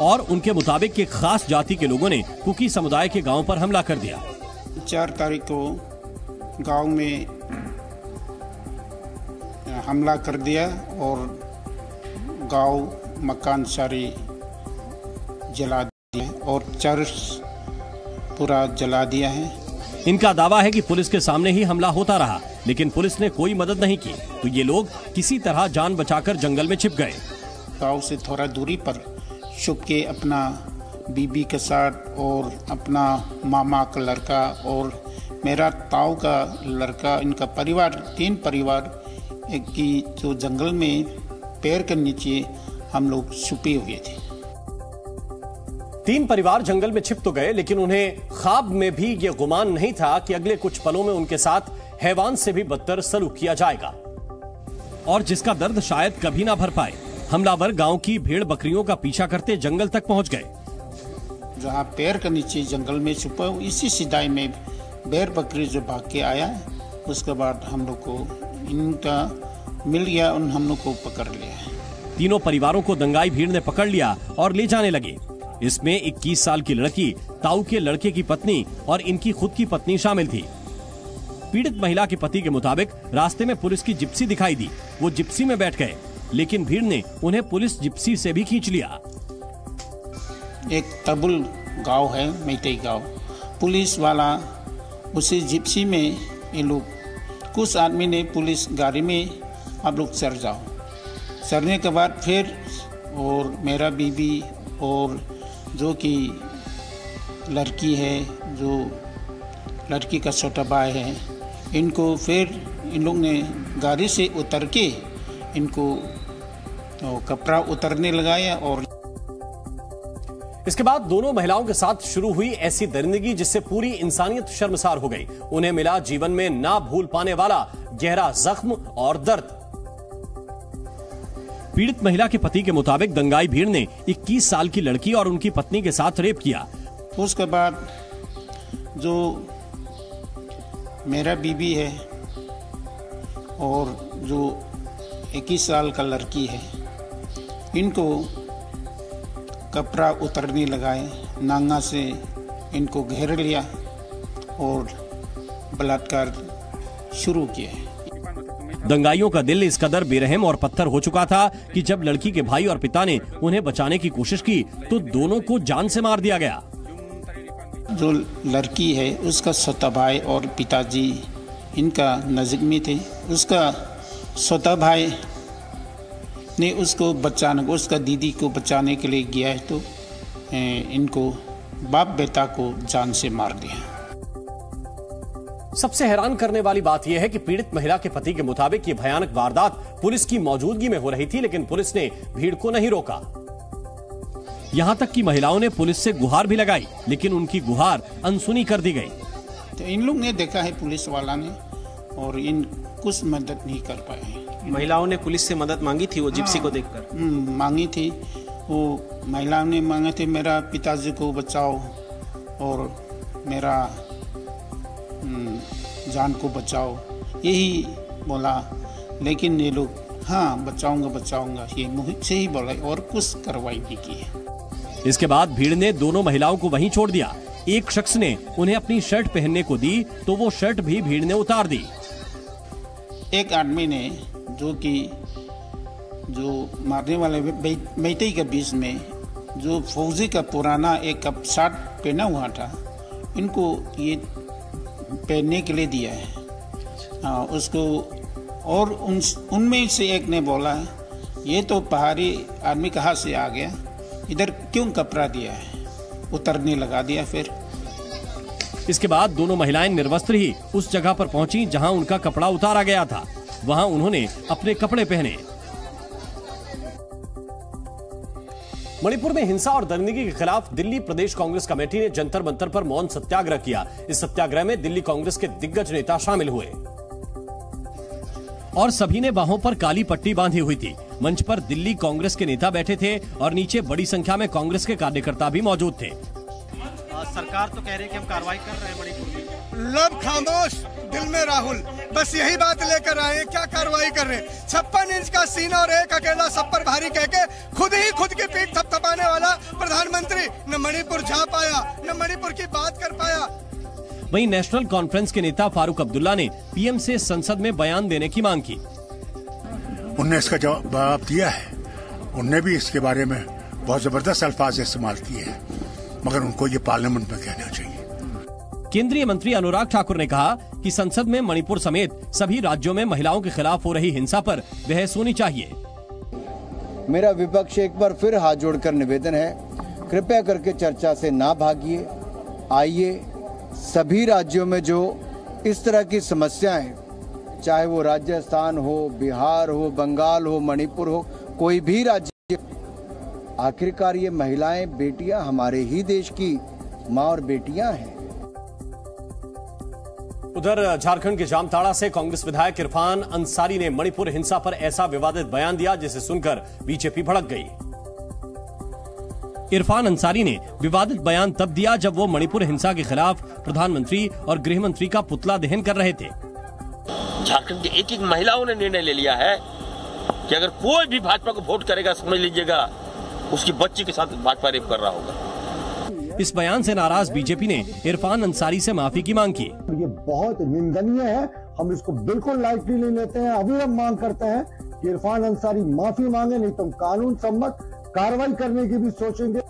[SPEAKER 4] और उनके मुताबिक एक खास जाति के लोगों ने कुकी समुदाय के गांव पर हमला कर दिया।
[SPEAKER 13] 4 तारीख को गांव में हमला कर दिया और गांव मकान सारी जला दिए और चर्च पूरा जला दिया है।
[SPEAKER 4] इनका दावा है कि पुलिस के सामने ही हमला होता रहा, लेकिन पुलिस ने कोई मदद नहीं की, तो ये लोग किसी तरह जान बचाकर जंगल में छिप गए।
[SPEAKER 13] गांव से थोड़ा दूरी पर छुप के अपना बीबी के साथ और अपना मामा का लड़का और मेरा ताऊ का लड़का, इनका परिवार 3 परिवार की जो जंगल में पेड़ के नीचे हम लोग छुपे हुए थे।
[SPEAKER 1] 3 परिवार जंगल में छिप तो गए, लेकिन उन्हें ख्वाब में भी यह गुमान नहीं था कि अगले कुछ पलों में उनके साथ हैवान से भी बदतर सलूक किया जाएगा,
[SPEAKER 4] और जिसका दर्द शायद कभी ना भर पाए। हमलावर गांव की भेड़ बकरियों का पीछा करते जंगल तक पहुंच गए।
[SPEAKER 13] जहाँ पैर के नीचे जंगल में छुपा हूँ, इसी सिदाई में भेड़ बकरी जो भाग के आया, उसके बाद हम लोग को इनका मिल गया, उन हम लोग को पकड़ लिया।
[SPEAKER 4] तीनों परिवारों को दंगाई भीड़ ने पकड़ लिया और ले जाने लगे। इसमें 21 साल की लड़की, ताऊ के लड़के की पत्नी और इनकी खुद की पत्नी शामिल थी। पीड़ित महिला के पति के मुताबिक रास्ते में पुलिस की जिप्सी दिखाई दी, वो जिप्सी में बैठ गए, लेकिन भीड़ ने उन्हें पुलिस जिप्सी से भी खींच लिया।
[SPEAKER 13] एक तबुल गांव है, मैतेई गांव, पुलिस वाला उसी जिप्सी में ये लोग, कुछ आदमी ने पुलिस गाड़ी में आप लोग चढ़ जाओ, चढ़ने के बाद फिर और मेरा बीबी और जो कि लड़की है, जो लड़की का छोटा भाई है, इनको फिर इन लोग ने गाड़ी से उतर के इनको तो कपड़ा उतरने लगाया। और
[SPEAKER 1] इसके बाद दोनों महिलाओं के साथ शुरू हुई ऐसी दरिंदगी जिससे पूरी इंसानियत शर्मसार हो गई। उन्हें मिला जीवन में ना भूल पाने वाला गहरा जख्म और दर्द।
[SPEAKER 4] पीड़ित महिला के पति के मुताबिक दंगाई भीड़ ने 21 साल की लड़की और उनकी पत्नी के साथ रेप किया।
[SPEAKER 13] उसके बाद जो मेरा बीबी है और जो 21 साल का लड़की है, इनको कपड़ा उतरने लगाए, नांगा से इनको घेर लिया और बलात्कार शुरू किया।
[SPEAKER 4] दंगाइयों का दिल इस कदर बेरहम और पत्थर हो चुका था कि जब लड़की के भाई और पिता ने उन्हें बचाने की कोशिश की तो दोनों को जान से मार दिया गया।
[SPEAKER 13] जो लड़की है उसका छोटा भाई और पिताजी इनका नज़दीक में थे। उसका छोटा भाई ने उसको बचाने, उसका दीदी को बचाने के लिए गया है तो इनको बाप बेटा को जान से मार दिया।
[SPEAKER 1] सबसे हैरान करने वाली बात यह है कि पीड़ित महिला के पति के मुताबिक ये भयानक वारदात पुलिस की मौजूदगी में हो रही थी, लेकिन पुलिस ने भीड़ को नहीं रोका।
[SPEAKER 4] यहाँ तक कि महिलाओं ने पुलिस से गुहार भी लगाई, लेकिन उनकी गुहार अनसुनी कर दी गई।
[SPEAKER 13] तो इन लोग ने देखा है पुलिस वाला ने, और इन कुछ मदद नहीं कर पाए।
[SPEAKER 14] महिलाओं ने पुलिस से मदद मांगी थी, वो जिप्सी को देखकर
[SPEAKER 13] मांगी थी। वो महिलाओं ने मांगे थे मेरा पिताजी को बचाओ और मेरा जान को बचाओ, यही बोला। लेकिन ये लोग हाँ बचाऊंगा बचाऊंगा ये मुझ से ही बोला और कुछ कार्रवाई नहीं की है।
[SPEAKER 4] इसके बाद भीड़ ने दोनों महिलाओं को वहीं छोड़ दिया। एक शख्स ने उन्हें अपनी शर्ट पहनने को दी तो वो शर्ट भी भीड़ ने उतार दी।
[SPEAKER 13] एक आदमी ने जो मारने वाले मैतेई के बीच में जो फौजी का पुराना एक शर्ट पहना हुआ था, इनको ये पहनने के लिए दिया है उसको। और उनमें से एक ने बोला ये तो पहाड़ी आदमी कहाँ से आ गया, इधर क्यों कपड़ा दिया है, उतरने लगा दिया। फिर
[SPEAKER 4] इसके बाद दोनों महिलाएं निर्वस्त्र ही उस जगह पर पहुंची जहां उनका कपड़ा उतारा गया था। वहां उन्होंने अपने कपड़े पहने।
[SPEAKER 1] मणिपुर में हिंसा और दरिंदगी के खिलाफ दिल्ली प्रदेश कांग्रेस कमेटी ने जंतर मंतर पर मौन सत्याग्रह किया। इस सत्याग्रह में दिल्ली कांग्रेस के दिग्गज नेता शामिल हुए
[SPEAKER 4] और सभी ने बाहों पर काली पट्टी बांधी हुई थी। मंच पर दिल्ली कांग्रेस के नेता बैठे थे और नीचे बड़ी संख्या में कांग्रेस के कार्यकर्ता भी मौजूद थे।
[SPEAKER 14] सरकार तो कह रही है कि हम कार्रवाई कर रहे हैं मणिपुर में।
[SPEAKER 15] लब खामोश दिल में राहुल, बस यही बात लेकर आए, क्या कार्रवाई कर रहे हैं। 56 इंच का सीना और एक अकेला सब पर भारी कह के खुद की पीठ थपथपाने वाला प्रधानमंत्री न मणिपुर जा पाया, न मणिपुर की बात कर पाया।
[SPEAKER 4] वहीं नेशनल कॉन्फ्रेंस के नेता फारूक अब्दुल्ला ने पीएम से संसद में बयान देने की मांग की।
[SPEAKER 16] उनने इसका जवाब दिया है, उनने भी इसके बारे में बहुत जबरदस्त अल्फाज इस्तेमाल किए हैं, मगर उनको ये पार्लियामेंट में कहना चाहिए।
[SPEAKER 4] केंद्रीय मंत्री अनुराग ठाकुर ने कहा कि संसद में मणिपुर समेत सभी राज्यों में महिलाओं के खिलाफ हो रही हिंसा पर बहस होनी चाहिए।
[SPEAKER 17] मेरा विपक्ष एक बार फिर हाथ जोड़कर निवेदन है, कृपया करके चर्चा से ना भागिए। आइए सभी राज्यों में जो इस तरह की समस्याएं, चाहे वो राजस्थान हो, बिहार हो, बंगाल हो, मणिपुर हो, कोई भी राज्य, आखिरकार ये महिलाएं, बेटियां हमारे ही देश की माँ और बेटियां हैं।
[SPEAKER 1] उधर झारखंड के जामताड़ा से कांग्रेस विधायक इरफान अंसारी ने मणिपुर हिंसा पर ऐसा विवादित बयान दिया जिसे सुनकर बीजेपी भड़क गई। इरफान अंसारी ने विवादित बयान तब दिया जब वो मणिपुर हिंसा के खिलाफ प्रधानमंत्री और गृह मंत्री का पुतला दहन कर रहे थे।
[SPEAKER 18] झारखंड की एक महिलाओं ने निर्णय ले लिया है कि अगर कोई भी भाजपा को वोट करेगा, समझ लीजिएगा उसकी बच्ची के साथ भाजपा रेप कर रहा होगा।
[SPEAKER 4] इस बयान से नाराज बीजेपी ने इरफान अंसारी से माफी की मांग की।
[SPEAKER 19] ये बहुत निंदनीय है, हम इसको बिल्कुल लाइटली नहीं लेते हैं। अभी हम मांग करते हैं कि इरफान अंसारी माफी मांगे, नहीं तो कानून सम्मत कार्रवाई करने की भी सोचेंगे।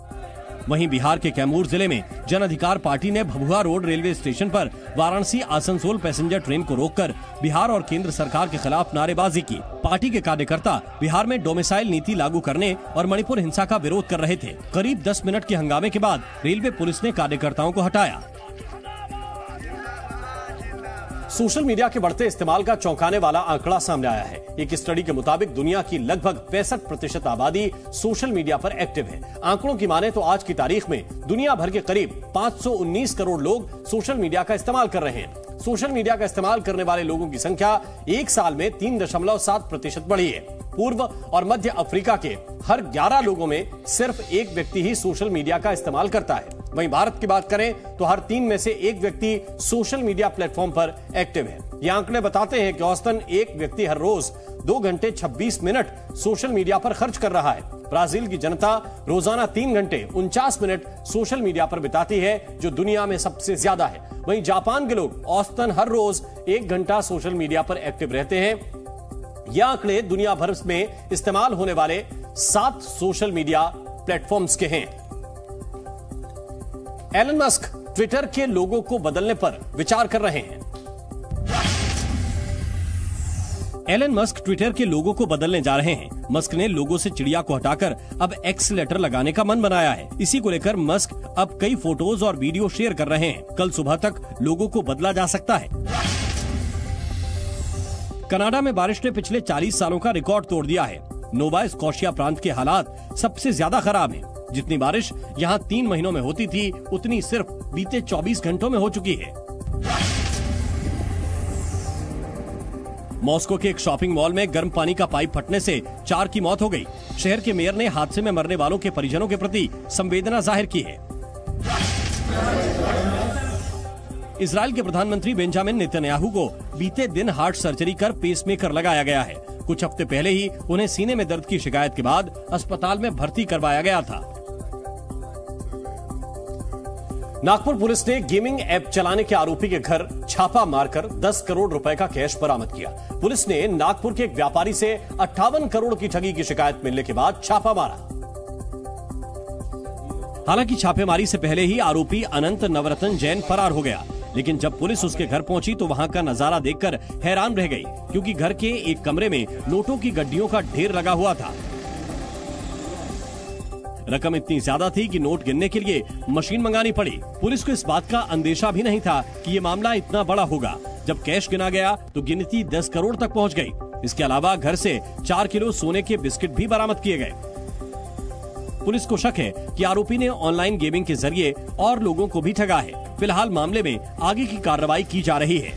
[SPEAKER 4] वहीं बिहार के कैमूर जिले में जन अधिकार पार्टी ने भभुआ रोड रेलवे स्टेशन पर वाराणसी आसनसोल पैसेंजर ट्रेन को रोककर बिहार और केंद्र सरकार के खिलाफ नारेबाजी की। पार्टी के कार्यकर्ता बिहार में डोमिसाइल नीति लागू करने और मणिपुर हिंसा का विरोध कर रहे थे। करीब 10 मिनट के हंगामे के बाद रेलवे पुलिस ने कार्यकर्ताओं को हटाया।
[SPEAKER 1] सोशल मीडिया के बढ़ते इस्तेमाल का चौंकाने वाला आंकड़ा सामने आया है। एक स्टडी के मुताबिक दुनिया की लगभग 65% आबादी सोशल मीडिया पर एक्टिव है। आंकड़ों की माने तो आज की तारीख में दुनिया भर के करीब 519 करोड़ लोग सोशल मीडिया का इस्तेमाल कर रहे हैं। सोशल मीडिया का इस्तेमाल करने वाले लोगों की संख्या एक साल में 3.7% बढ़ी है। पूर्व और मध्य अफ्रीका के हर 11 लोगों में सिर्फ एक व्यक्ति ही सोशल मीडिया का इस्तेमाल करता है। वहीं भारत की बात करें तो हर 3 में से एक व्यक्ति सोशल मीडिया प्लेटफॉर्म पर एक्टिव है। ये आंकड़े बताते हैं कि औसतन एक व्यक्ति हर रोज 2 घंटे 26 मिनट सोशल मीडिया पर खर्च कर रहा है। ब्राजील की जनता रोजाना 3 घंटे 49 मिनट सोशल मीडिया पर बिताती है, जो दुनिया में सबसे ज्यादा है। वहीं जापान के लोग औसतन हर रोज 1 घंटा सोशल मीडिया पर एक्टिव रहते हैं। यह आंकड़े दुनिया भर में इस्तेमाल होने वाले 7 सोशल मीडिया प्लेटफॉर्म्स के हैं। एलन मस्क ट्विटर के लोगो को बदलने पर विचार कर रहे हैं।
[SPEAKER 4] एलन मस्क ट्विटर के लोगो को बदलने जा रहे हैं। मस्क ने लोगो से चिड़िया को हटाकर अब एक्स लेटर लगाने का मन बनाया है। इसी को लेकर मस्क अब कई फोटोज और वीडियो शेयर कर रहे हैं। कल सुबह तक लोगो को बदला जा सकता है। कनाडा में बारिश ने पिछले 40 सालों का रिकॉर्ड तोड़ दिया है। नोवा स्कॉशिया प्रांत के हालात सबसे ज्यादा खराब हैं। जितनी बारिश यहाँ 3 महीनों में होती थी, उतनी सिर्फ बीते 24 घंटों में हो चुकी है। मॉस्को के एक शॉपिंग मॉल में गर्म पानी का पाइप फटने से 4 की मौत हो गई। शहर के मेयर ने हादसे में मरने वालों के परिजनों के प्रति संवेदना जाहिर की है। इजराइल के प्रधानमंत्री बेंजामिन नेतन्याहू को बीते दिन हार्ट सर्जरी कर पेसमेकर लगाया गया है। कुछ हफ्ते पहले ही उन्हें सीने में दर्द की शिकायत के बाद अस्पताल में भर्ती करवाया गया था।
[SPEAKER 1] नागपुर पुलिस ने गेमिंग ऐप चलाने के आरोपी के घर छापा मारकर 10 करोड़ रुपए का कैश बरामद किया। पुलिस ने नागपुर के एक व्यापारी से 58 करोड़ की ठगी की शिकायत मिलने के बाद छापा मारा।
[SPEAKER 4] हालांकि छापेमारी से पहले ही आरोपी अनंत नवरत्न जैन फरार हो गया, लेकिन जब पुलिस उसके घर पहुंची तो वहां का नजारा देखकर हैरान रह गई, क्योंकि घर के एक कमरे में नोटों की गड्डियों का ढेर लगा हुआ था। रकम इतनी ज्यादा थी कि नोट गिनने के लिए मशीन मंगानी पड़ी। पुलिस को इस बात का अंदेशा भी नहीं था कि ये मामला इतना बड़ा होगा। जब कैश गिना गया तो गिनती 10 करोड़ तक पहुंच गई। इसके अलावा घर से 4 किलो सोने के बिस्किट भी बरामद किए गए। पुलिस को शक है कि आरोपी ने ऑनलाइन गेमिंग के जरिए और लोगों को भी ठगा है। फिलहाल मामले में आगे की कार्रवाई की जा रही है।